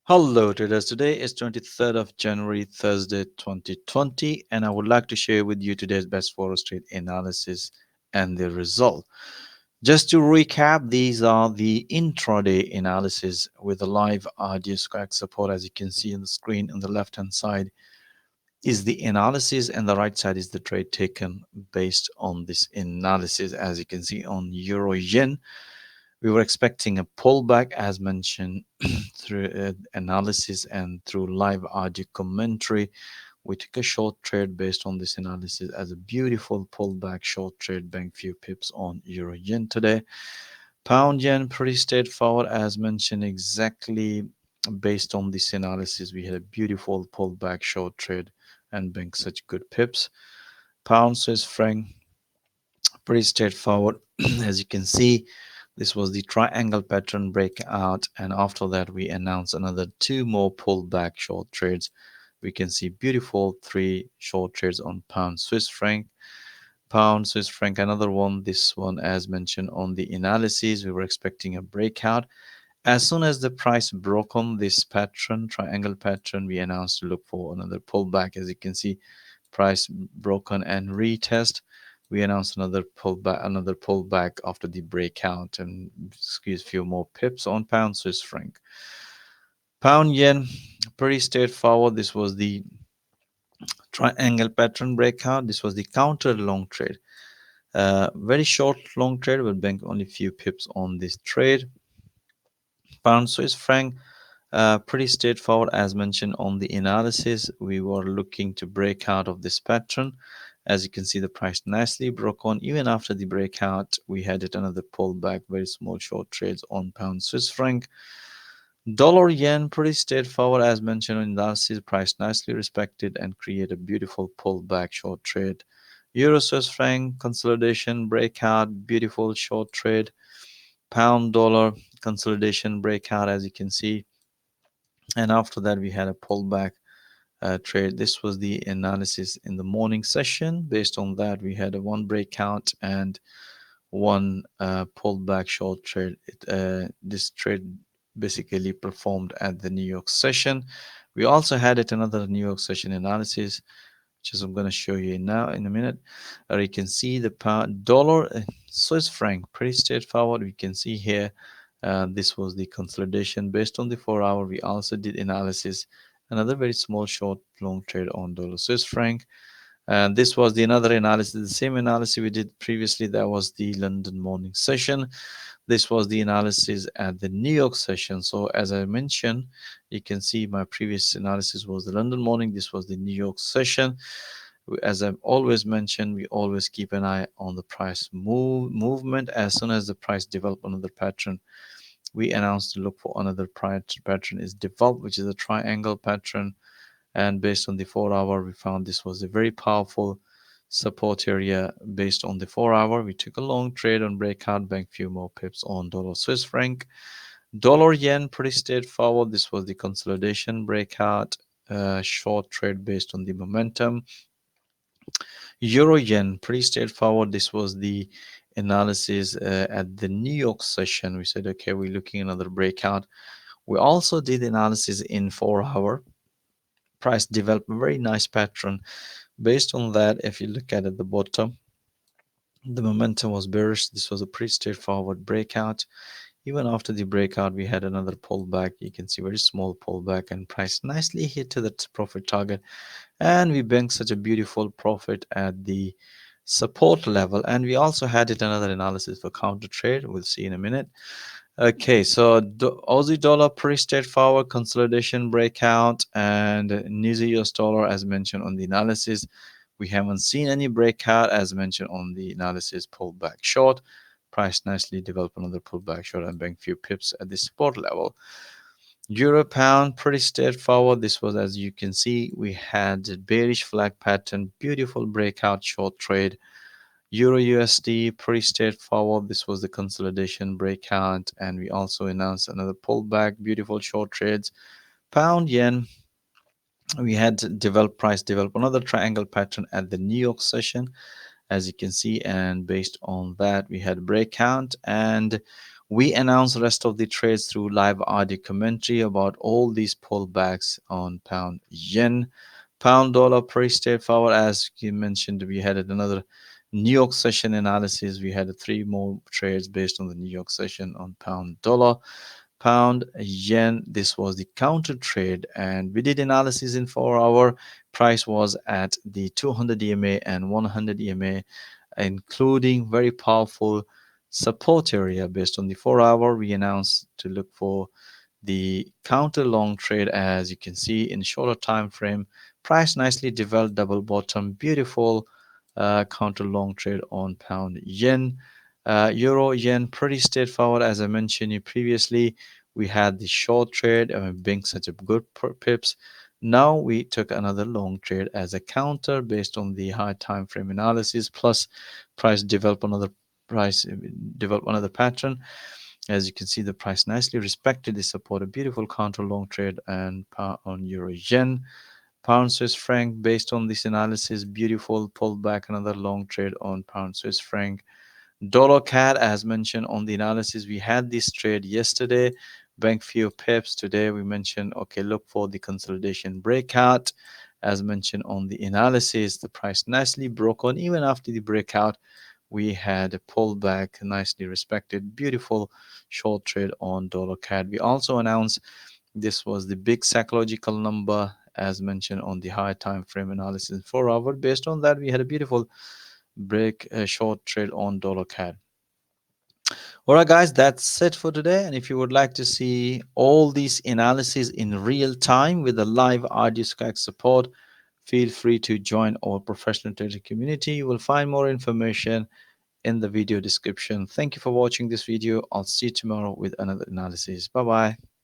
Hello traders, today is 23rd of January, Thursday 2020, and I would like to share with you today's best forex trade analysis and the result. Just to recap, these are the intraday analysis with the live RDS crack support. As you can see on the screen on the left hand side is the analysis and the right side is the trade taken based on this analysis. As you can see on Euro Yen, we were expecting a pullback as mentioned through analysis and through live audio commentary. We took a short trade based on this analysis as a beautiful pullback short trade, bank few pips on Euro Yen today. Pound Yen, pretty straightforward as mentioned, exactly based on this analysis. We had a beautiful pullback short trade and bank such good pips. Pound Swiss franc, pretty straightforward. As you can see, this was the triangle pattern breakout, and after that we announced another two more pullback short trades. We can see beautiful three short trades on pound Swiss franc, another one. This one, as mentioned on the analysis, we were expecting a breakout. As soon as the price broke on this pattern, triangle pattern, we announced to look for another pullback. As you can see, price broken and retest. We announced another pullback after the breakout and squeeze few more pips on pound Swiss franc. Pound yen, pretty straightforward. This was the triangle pattern breakout. This was the counter long trade. Very short long trade will bank only few pips on this trade. Pound Swiss franc, pretty straightforward as mentioned on the analysis. We were looking to break out of this pattern. As you can see, the price nicely broke on. Even after the breakout, we had it another pullback, very small short trades on pound Swiss franc. Dollar yen, pretty straightforward as mentioned on analysis. Price nicely respected and create a beautiful pullback short trade. Euro Swiss franc consolidation breakout, beautiful short trade. Pound dollar consolidation breakout, as you can see, and after that we had a pullback trade. This was the analysis in the morning session. Based on that, we had a one breakout and one pullback short trade. This trade basically performed at the New York session. We also had it another New York session analysis, which is I'm going to show you now in a minute. You can see the pound dollar Swiss franc, pretty straightforward. We can see here this was the consolidation based on the 4 hour. We also did analysis, another very small short long trade on dollar Swiss franc. And this was the another analysis, the same analysis we did previously. That was the London morning session. This was the analysis at the New York session. So as I mentioned, you can see my previous analysis was the London morning. This was the New York session. As I've always mentioned, we always keep an eye on the price movement. As soon as the price develop another pattern, we announced to look for another pattern is developed, which is a triangle pattern. And based on the 4 hour, we found this was a very powerful support area. Based on the 4 hour, we took a long trade on breakout, bank few more pips on dollar Swiss franc. Dollar yen, pretty straightforward. This was the consolidation breakout, short trade based on the momentum. Euro yen, pretty straightforward. This was the analysis at the New York session. We said, okay, we're looking at another breakout. We also did analysis in 4 hour. Price developed a very nice pattern. Based on that, if you look at the bottom, the momentum was bearish. This was a pretty straightforward breakout. Even after the breakout, we had another pullback. You can see very small pullback and price nicely hit to that profit target. And we banked such a beautiful profit at the support level. And we also had it another analysis for counter trade. We'll see in a minute. Okay, so Aussie dollar, pretty straightforward consolidation breakout, and New Zealand US dollar, as mentioned on the analysis, we haven't seen any breakout, as mentioned on the analysis, pullback short. Price nicely developed another pullback short and bank few pips at the support level. Euro pound, pretty straightforward. This was, as you can see, we had bearish flag pattern, beautiful breakout short trade. Euro USD, pretty straightforward. This was the consolidation breakout, and we also announced another pullback, beautiful short trades. Pound yen, we had price develop another triangle pattern at the New York session, as you can see, and based on that, we had breakout, and We announce the rest of the trades through live audio commentary about all these pullbacks on pound yen, pound dollar pretty straightforward. As you mentioned, we had another New York session analysis. We had three more trades based on the New York session on pound dollar, pound yen. This was the counter trade, and we did analysis in 4 hour. Price was at the 200 EMA and 100 EMA, including very powerful support area. Based on the 4 hour, we announced to look for the counter long trade. As you can see in shorter time frame, price nicely developed double bottom, beautiful counter long trade on pound yen. Euro yen pretty straightforward. As I mentioned you previously, we had the short trade being such a good pips. Now we took another long trade as a counter based on the high time frame analysis, plus price price develop another pattern. As you can see, the price nicely respected the support, a beautiful counter long trade and on euro yen. Pound Swiss franc, based on this analysis, beautiful pullback, another long trade on pound Swiss franc. Dollar CAD, as mentioned on the analysis, we had this trade yesterday, bank few pips. Today we mentioned, okay, look for the consolidation breakout. As mentioned on the analysis, the price nicely broke on even after the breakout. We had a pullback, nicely respected, beautiful short trade on dollar CAD. We also announced this was the big psychological number, as mentioned on the high time frame analysis 4 hour. Based on that, we had a beautiful break, a short trade on dollar CAD. All right, guys, that's it for today. And if you would like to see all these analyses in real time with the live audio Skype support, feel free to join our professional trading community. You will find more information in the video description. Thank you for watching this video. I'll see you tomorrow with another analysis. Bye bye.